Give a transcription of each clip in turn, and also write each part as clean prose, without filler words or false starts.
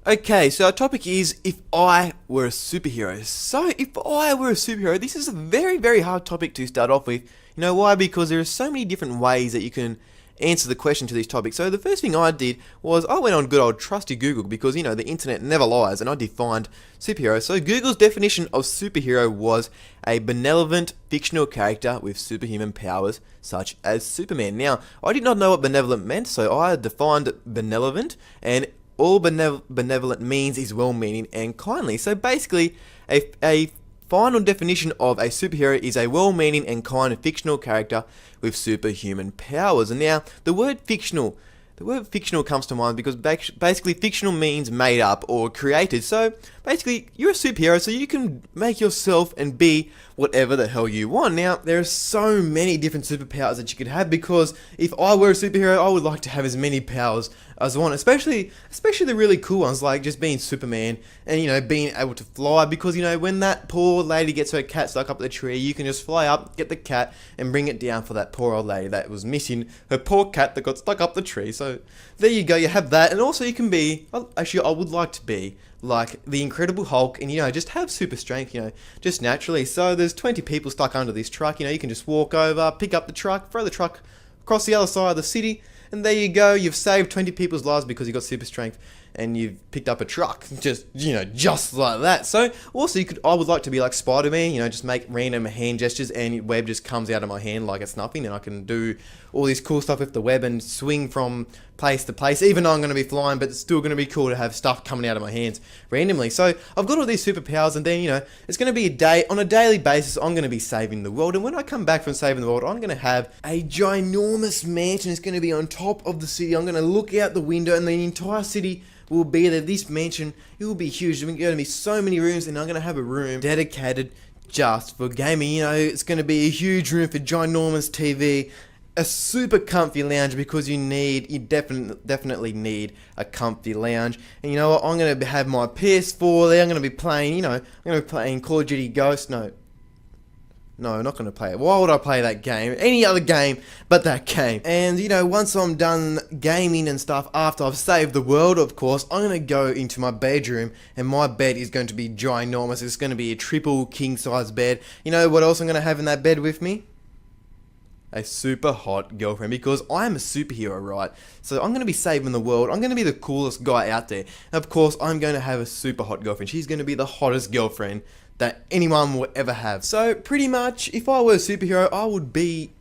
Okay, so our topic is if I were a superhero. So, if I were a superhero, this is a very, very hard topic to start off with. You know why? Because there are so many different ways that you can answer the question to these topics. So, the first thing I did was I went on good old trusty Google because, the internet never lies, and I defined superhero. So, Google's definition of superhero was a benevolent fictional character with superhuman powers, such as Superman. Now, I did not know what benevolent meant, so I defined benevolent, and all benevolent means is well-meaning and kindly. So basically, a final definition of a superhero is a well-meaning and kind fictional character with superhuman powers. And now, the word fictional comes to mind because basically fictional means made up or created. So basically, you're a superhero, so you can make yourself and be whatever the hell you want. Now, there are so many different superpowers that you could have because if I were a superhero, I would like to have as many powers as I want, especially the really cool ones like just being Superman and being able to fly because when that poor lady gets her cat stuck up the tree, you can just fly up, get the cat and bring it down for that poor old lady that was missing her poor cat that got stuck up the tree. So there you go, you have that, and also you can be, actually I would like to be like the Incredible Hulk and just have super strength, just naturally. So there's 20 people stuck under this truck, you can just walk over, pick up the truck, throw the truck across the other side of the city, and there you go, you've saved 20 people's lives because you got super strength and you've picked up a truck, just like that. So also I would like to be like Spider-Man, just make random hand gestures and web just comes out of my hand like it's nothing, and I can do all this cool stuff with the web and swing from place to place, even though I'm going to be flying, but it's still going to be cool to have stuff coming out of my hands randomly. So I've got all these superpowers, and then it's going to be on a daily basis I'm going to be saving the world, and when I come back from saving the world, I'm going to have a ginormous mansion. It's going to be on top of the city. I'm going to look out the window and the entire city will be there. This mansion, it will be huge. There's going to be so many rooms, and I'm going to have a room dedicated just for gaming. It's going to be a huge room for ginormous TV, a super comfy lounge because you definitely need a comfy lounge. And you know what? I'm going to have my PS4 there. I'm going to be playing, I'm going to be playing Call of Duty Ghost. No, I'm not going to play it. Why would I play that game? Any other game but that game. And, once I'm done gaming and stuff, after I've saved the world, of course, I'm going to go into my bedroom, and my bed is going to be ginormous. It's going to be a triple king-size bed. You know what else I'm going to have in that bed with me? A super hot girlfriend, because I'm a superhero, right? So I'm going to be saving the world. I'm going to be the coolest guy out there. And of course, I'm going to have a super hot girlfriend. She's going to be the hottest girlfriend that anyone will ever have. So pretty much, if I were a superhero, I would be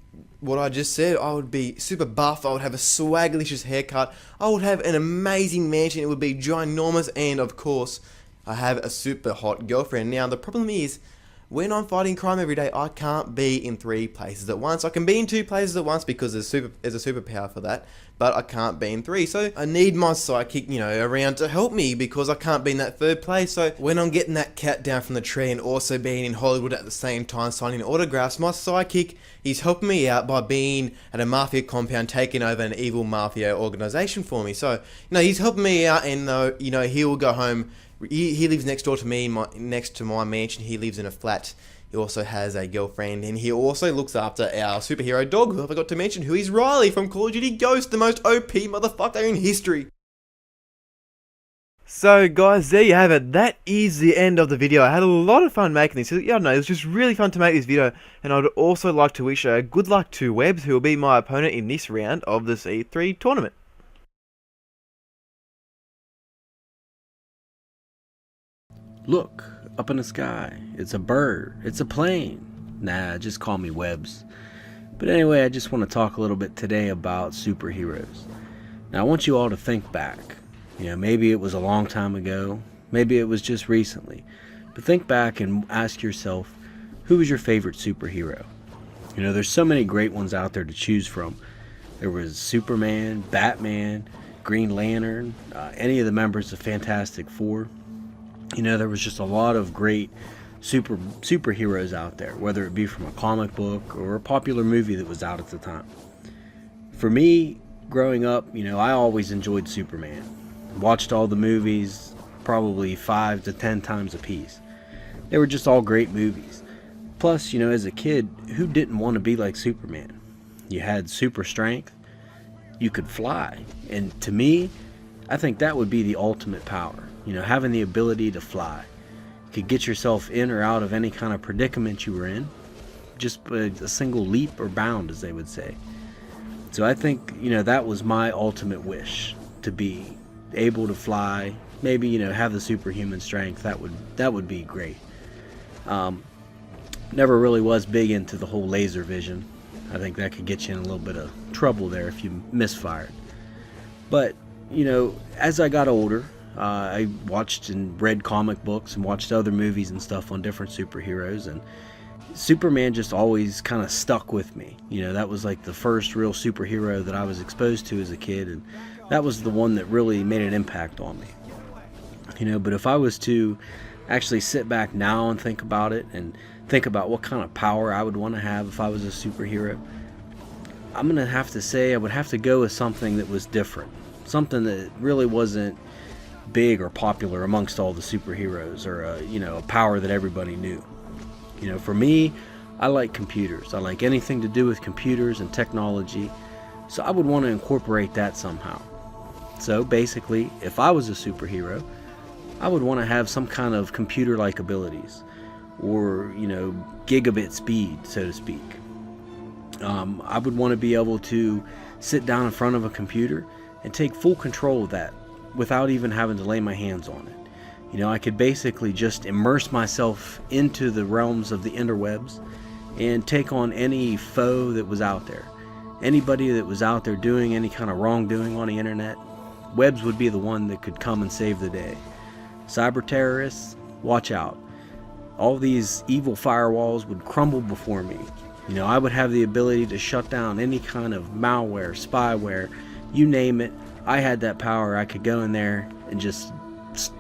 what I just said. I would be super buff. I would have a swagalicious haircut. I would have an amazing mansion. It would be ginormous. And of course, I have a super hot girlfriend. Now, the problem is, when I'm fighting crime every day, I can't be in 3 places at once. I can be in 2 places at once because there's a superpower for that, but I can't be in 3. So I need my sidekick, around to help me because I can't be in that 3rd place. So when I'm getting that cat down from the tree and also being in Hollywood at the same time signing autographs, my sidekick, he's helping me out by being at a mafia compound, taking over an evil mafia organization for me. So, he's helping me out, and he will go home. He lives next door to me, next to my mansion. He lives in a flat. He also has a girlfriend, and he also looks after our superhero dog, who I forgot to mention, who is Riley from Call of Duty Ghost, the most OP motherfucker in history. So guys, there you have it. That is the end of the video. I had a lot of fun making this. I don't know, it was just really fun to make this video, and I'd also like to wish good luck to Webbs, who will be my opponent in this round of the C3 tournament. Look, up in the sky. It's a bird. It's a plane. Nah, just call me Webbs. But anyway, I just want to talk a little bit today about superheroes. Now, I want you all to think back. Maybe it was a long time ago. Maybe it was just recently. But think back and ask yourself, who was your favorite superhero? There's so many great ones out there to choose from. There was Superman, Batman, Green Lantern, any of the members of Fantastic Four. There was just a lot of great superheroes out there, whether it be from a comic book or a popular movie that was out at the time. For me, growing up, I always enjoyed Superman. Watched all the movies probably 5 to 10 times a piece. They were just all great movies. Plus, as a kid, who didn't want to be like Superman? You had super strength, you could fly, and to me, I think that would be the ultimate power. having the ability to fly. You could get yourself in or out of any kind of predicament you were in, just a single leap or bound, as they would say. So I think, that was my ultimate wish, to be able to fly, maybe, have the superhuman strength. That would be great. Never really was big into the whole laser vision. I think that could get you in a little bit of trouble there if you misfired. But, as I got older, I watched and read comic books and watched other movies and stuff on different superheroes, and Superman just always kind of stuck with me. That was like the first real superhero that I was exposed to as a kid, and that was the one that really made an impact on me. But if I was to actually sit back now and think about it, and think about what kind of power I would want to have if I was a superhero, I'm going to have to say I would have to go with something that was different. Something that really wasn't big or popular amongst all the superheroes, or a power that everybody knew. For me, I like computers. I like anything to do with computers and technology, so I would want to incorporate that somehow. So basically, if I was a superhero, I would want to have some kind of computer-like abilities, or gigabit speed, so to speak. I would want to be able to sit down in front of a computer and take full control of that without even having to lay my hands on it. I could basically just immerse myself into the realms of the interwebs and take on any foe that was out there. Anybody that was out there doing any kind of wrongdoing on the internet, Webs would be the one that could come and save the day. Cyber terrorists, watch out. All these evil firewalls would crumble before me. I would have the ability to shut down any kind of malware, spyware, you name it. I had that power. I could go in there and just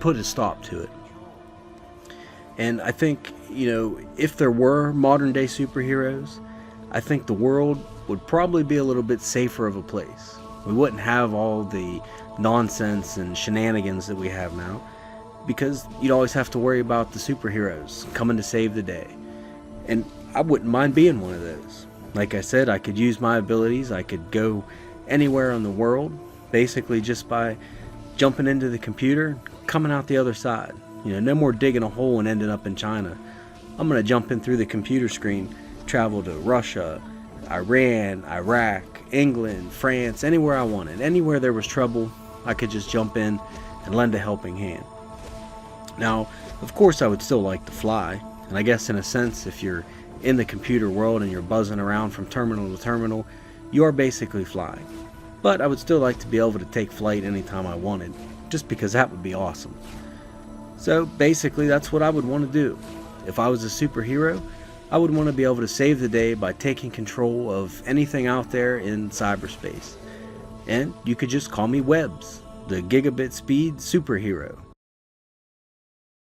put a stop to it. And I think, if there were modern day superheroes, I think the world would probably be a little bit safer of a place. We wouldn't have all the nonsense and shenanigans that we have now, because you'd always have to worry about the superheroes coming to save the day. And I wouldn't mind being one of those. Like I said, I could use my abilities. I could go anywhere in the world, basically just by jumping into the computer, coming out the other side. No more digging a hole and ending up in China. I'm going to jump in through the computer screen, travel to Russia, Iran, Iraq, England, France, anywhere I wanted. Anywhere there was trouble, I could just jump in and lend a helping hand. Now, of course, I would still like to fly, and I guess in a sense, if you're in the computer world and you're buzzing around from terminal to terminal, you are basically flying. But I would still like to be able to take flight anytime I wanted, just because that would be awesome. So basically, that's what I would want to do. If I was a superhero, I would want to be able to save the day by taking control of anything out there in cyberspace. And you could just call me Webs, the gigabit speed superhero.